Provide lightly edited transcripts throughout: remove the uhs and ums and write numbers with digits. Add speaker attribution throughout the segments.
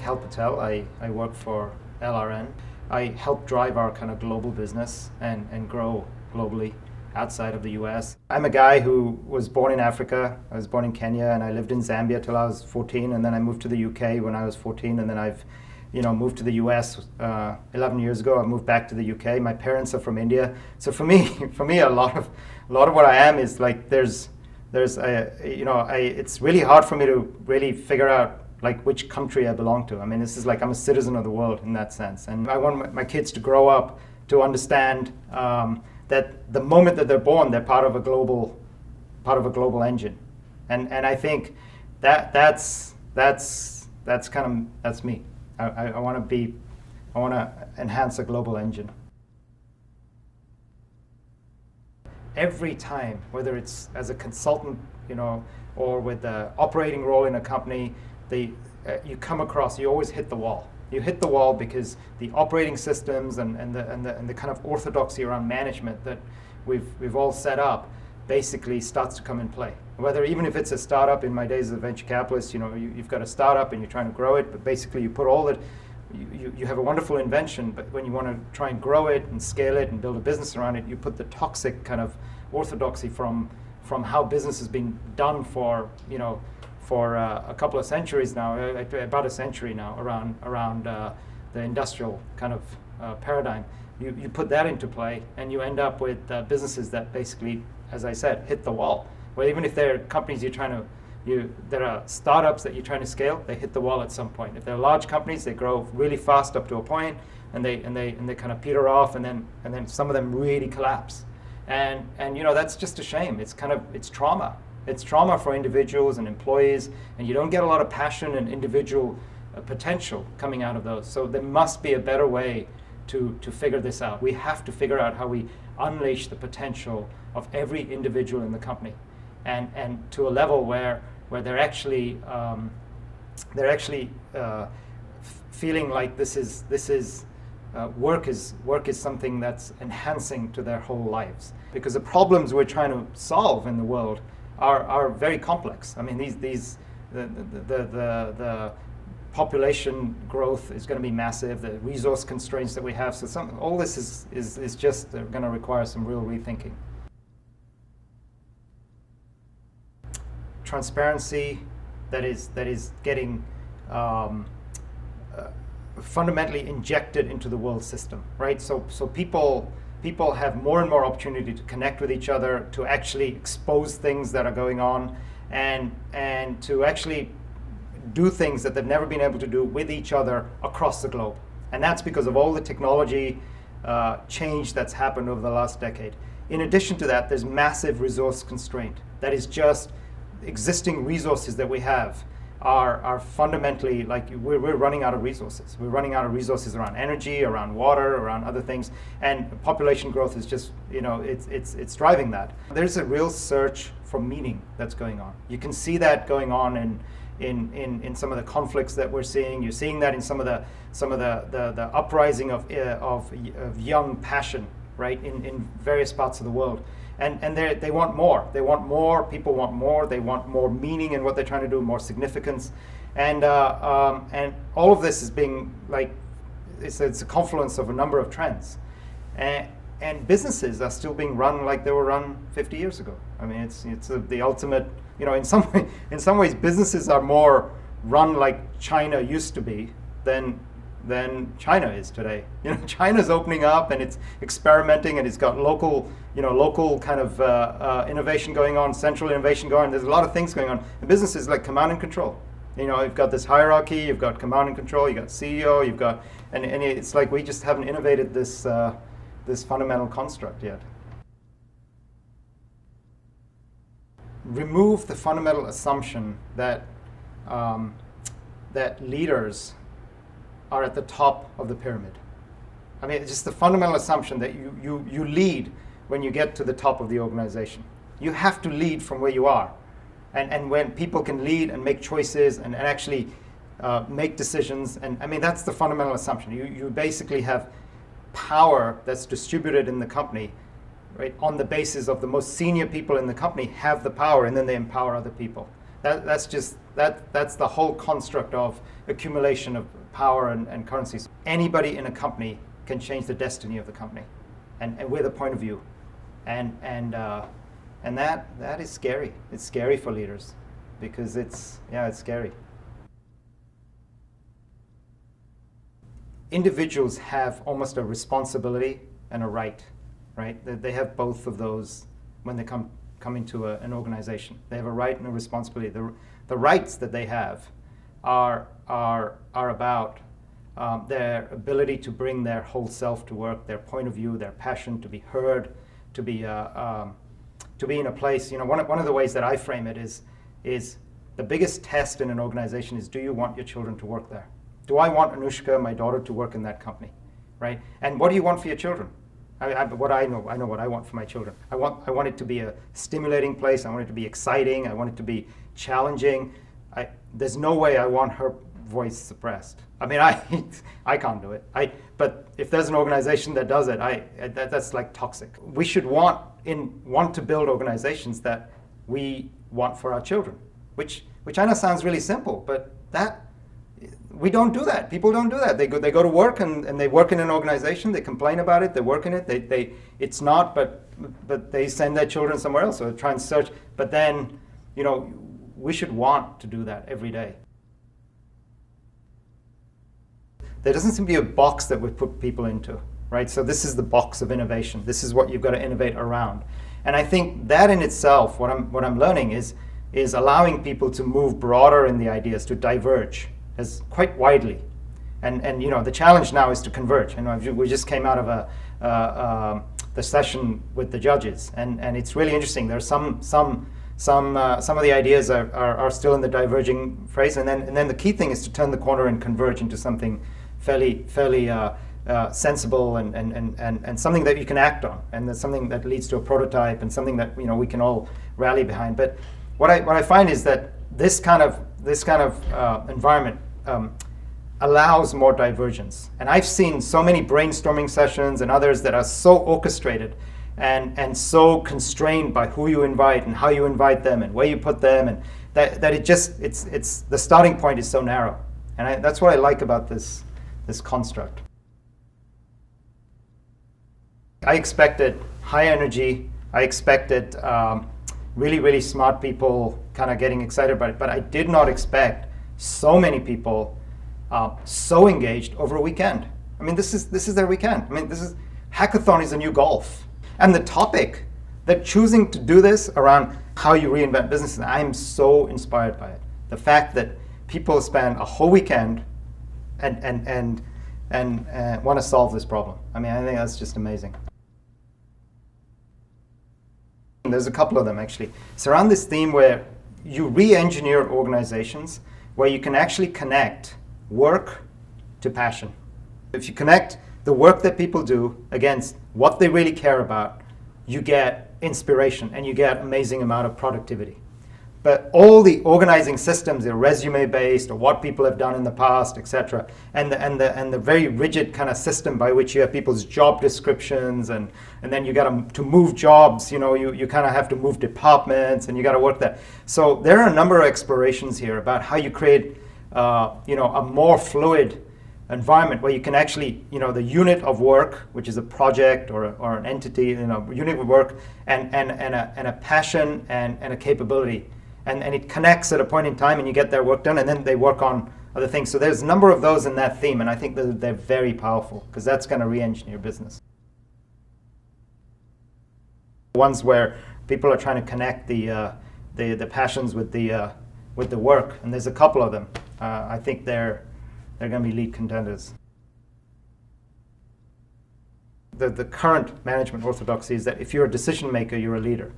Speaker 1: Kal Patel. I work for LRN. I help drive our kind of global business and grow globally outside of the US. I'm a guy who was born in Africa. I was born in Kenya, and I lived in Zambia till I was 14, and then I moved to the UK when I was 14, and then I've moved to the US 11 years ago. I moved back to the UK. My parents are from India. So for me, a lot of what I am is like it's really hard for me to really figure out like which country I belong to. I mean, this is like I'm a citizen of the world in that sense, and I want my kids to grow up to understand that the moment that they're born, they're part of a global engine, and I think that's me. I want to enhance a global engine. Every time, whether it's as a consultant, or with the operating role in a company, you come across, you always hit the wall. You hit the wall because the operating systems and the kind of orthodoxy around management that we've all set up basically starts to come in play. Whether even if it's a startup, in my days as a venture capitalist, you've got a startup and you're trying to grow it, but basically you put all that, you have a wonderful invention, but when you want to try and grow it and scale it and build a business around it, you put the toxic kind of orthodoxy from how business has been done for a couple of centuries now, about a century now, around the industrial kind of paradigm. You put that into play, and you end up with businesses that basically, as I said, hit the wall. Well, even if they're companies there are startups that you're trying to scale, they hit the wall at some point. If they're large companies, they grow really fast up to a point, and they kind of peter off, and then some of them really collapse. And that's just a shame. It's trauma. It's trauma for individuals and employees, and you don't get a lot of passion and individual potential coming out of those. So there must be a better way to figure this out. We have to figure out how we unleash the potential of every individual in the company, and to a level where they're actually feeling like this is work is something that's enhancing to their whole lives. Because the problems we're trying to solve in the world are very complex. I mean, the population growth is going to be massive. The resource constraints that we have. So all this is just going to require some real rethinking. Transparency that is getting fundamentally injected into the world system, right? So people have more and more opportunity to connect with each other, to actually expose things that are going on, and to actually do things that they've never been able to do with each other across the globe. And that's because of all the technology change that's happened over the last decade. In addition to that, there's massive resource constraint. That is just existing resources that we have are fundamentally, like, we're running out of resources. We're running out of resources around energy, around water, around other things, and population growth is just, it's driving that. There's a real search for meaning that's going on. You can see that going on in some of the conflicts that we're seeing. You're seeing that in some of the uprising of young passion, right, in various parts of the world. And they want more. They want more. People want more. They want more meaning in what they're trying to do, more significance, and all of this is being like it's a confluence of a number of trends, and businesses are still being run like they were run 50 years ago. I mean, it's the ultimate. In some ways, businesses are more run like China used to be than China is today. China's opening up and it's experimenting, and it's got local kind of innovation going on, central innovation going on. There's a lot of things going on. And business is like command and control. You've got this hierarchy, you've got command and control, you've got CEO, you've got, and it's like we just haven't innovated this fundamental construct yet. Remove the fundamental assumption that leaders are at the top of the pyramid. I mean, it's just the fundamental assumption that you lead when you get to the top of the organization. You have to lead from where you are. And when people can lead and make choices and actually make decisions, and I mean, that's the fundamental assumption. You basically have power that's distributed in the company, right, on the basis of the most senior people in the company have the power, and then they empower other people. That's just That's the whole construct of accumulation of power and currencies. Anybody in a company can change the destiny of the company, and with a point of view, and that is scary. It's scary for leaders, because it's scary. Individuals have almost a responsibility and a right? They have both of those when they come into an organization. They have a right and a responsibility. The rights that they have are about their ability to bring their whole self to work, their point of view, their passion, to be heard, to be in a place. One of the ways that I frame it is the biggest test in an organization is, do you want your children to work there? Do I want Anushka, my daughter, to work in that company, right? And what do you want for your children? I know what I want for my children. I want it to be a stimulating place. I want it to be exciting. I want it to be challenging. There's no way I want her voice suppressed. I mean, I can't do it. But if there's an organization that does it, that's like toxic. We should want to build organizations that we want for our children, which I know sounds really simple, but we don't do that. People don't do that. They go to work and they work in an organization. They complain about it. They work in it. It's not, but they send their children somewhere else or try and search. But then, we should want to do that every day. There doesn't seem to be a box that we put people into, right? So this is the box of innovation. This is what you've got to innovate around. And I think that in itself, what I'm learning is allowing people to move broader in the ideas, to diverge as quite widely. And the challenge now is to converge. We just came out of the session with the judges, and it's really interesting. There's some of the ideas are still in the diverging phase, and then the key thing is to turn the corner and converge into something fairly sensible and something that you can act on, and that's something that leads to a prototype and something that we can all rally behind. But what I find is that this kind of environment allows more divergence. And I've seen so many brainstorming sessions and others that are so orchestrated and so constrained by who you invite and how you invite them and where you put them, and that it's the starting point is so narrow. And that's what I like about this construct. I expected high energy. I expected really, really smart people kind of getting excited about it, but I did not expect so many people so engaged over a weekend. I mean, this is their weekend. I mean, hackathon is a new golf. And the topic, they're choosing to do this around how you reinvent business, and I'm so inspired by it. The fact that people spend a whole weekend and want to solve this problem. I mean, I think that's just amazing. There's a couple of them actually. It's around this theme where you re-engineer organizations where you can actually connect work to passion. If you connect the work that people do against what they really care about, you get inspiration and you get amazing amount of productivity. But all the organizing systems, they're resume-based or what people have done in the past, etc., and the very rigid kind of system by which you have people's job descriptions, and then you got to move jobs. You kind of have to move departments, and you got to work that. So there are a number of explorations here about how you create, a more fluid environment where you can actually, the unit of work, which is a project or an entity, unit of work, and a passion and a capability. And it connects at a point in time, and you get their work done, and then they work on other things. So there's a number of those in that theme, and I think that they're very powerful, because that's going to re-engineer business. Ones where people are trying to connect the passions with the work, and there's a couple of them. I think they're going to be lead contenders. The current management orthodoxy is that if you're a decision maker, you're a leader.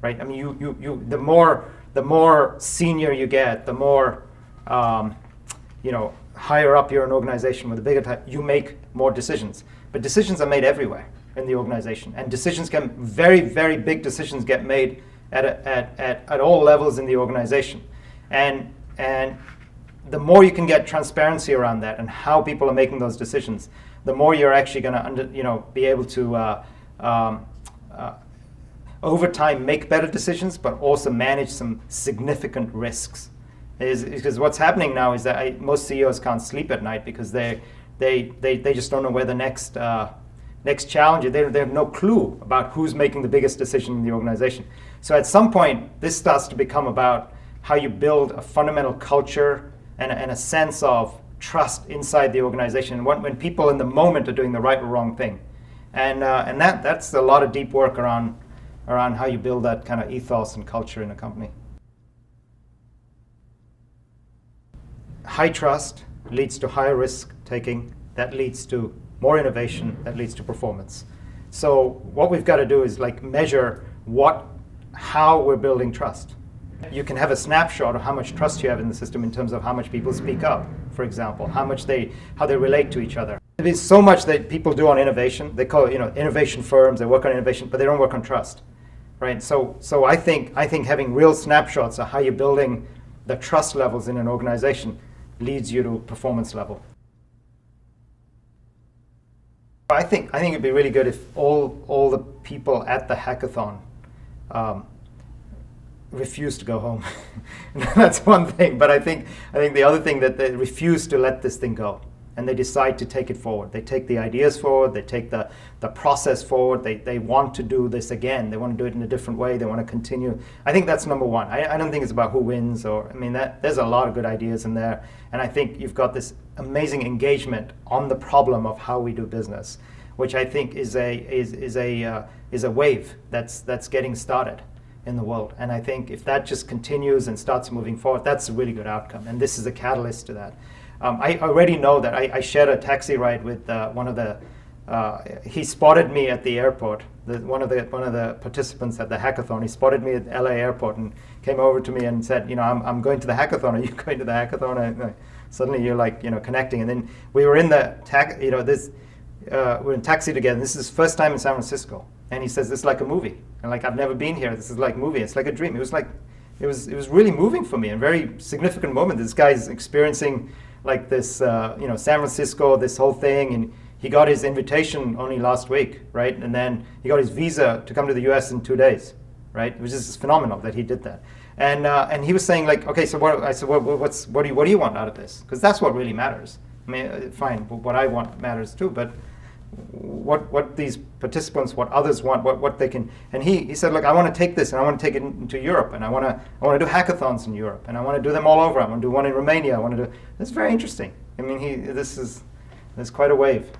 Speaker 1: Right? I mean, the more senior you get, the more higher up you're an organization with a bigger type, you make more decisions. But decisions are made everywhere in the organization, and very, very big decisions get made at all levels in the organization. And the more you can get transparency around that and how people are making those decisions, the more you're actually going to be able to over time make better decisions, but also manage some significant risks. is because what's happening now is that most CEOs can't sleep at night because they just don't know where the next challenge is. They have no clue about who's making the biggest decision in the organization. So at some point, this starts to become about how you build a fundamental culture and a sense of trust inside the organization, and when people in the moment are doing the right or wrong thing. And that's a lot of deep work around how you build that kind of ethos and culture in a company. High trust leads to higher risk taking. That leads to more innovation. That leads to performance. So what we've got to do is measure how we're building trust. You can have a snapshot of how much trust you have in the system in terms of how much people speak up, for example, how they relate to each other. There's so much that people do on innovation. They call it, innovation firms. They work on innovation, but they don't work on trust, right? So I think having real snapshots of how you're building the trust levels in an organization leads you to performance level. I think it'd be really good if all the people at the hackathon refuse to go home. That's one thing, but I think the other thing that they refuse to let this thing go, and they decide to take it forward. They take the ideas forward, they take the process forward, they want to do this again, they want to do it in a different way, they want to continue. I think that's number one. I don't think it's about who wins, there's a lot of good ideas in there, and I think you've got this amazing engagement on the problem of how we do business, which I think is a wave that's getting started in the world. And I think if that just continues and starts moving forward, that's a really good outcome. And this is a catalyst to that. I already know that I shared a taxi ride with one of the, he spotted me at the airport, one of the participants at the hackathon. He spotted me at LA airport and came over to me and said, I'm going to the hackathon. Are you going to the hackathon? And suddenly you're connecting. And then we were in the we're in taxi together. This is his first time in San Francisco. And he says, this is like a movie. And I've never been here. This is like a movie. It's like a dream. It was really moving for me, and very significant moment. This guy's experiencing this, San Francisco, this whole thing, and he got his invitation only last week, right? And then he got his visa to come to the US in 2 days, right? It was just phenomenal that he did that. And he was saying okay, so what? I said, what do you want out of this? Because that's what really matters. Fine, what I want matters too, but what these participants, what others want, what they can. And he said, look, I want to take this and I want to take it into Europe, and I want to do hackathons in Europe, and I want to do them all over. I want to do one in Romania. It's very interesting. There's quite a wave.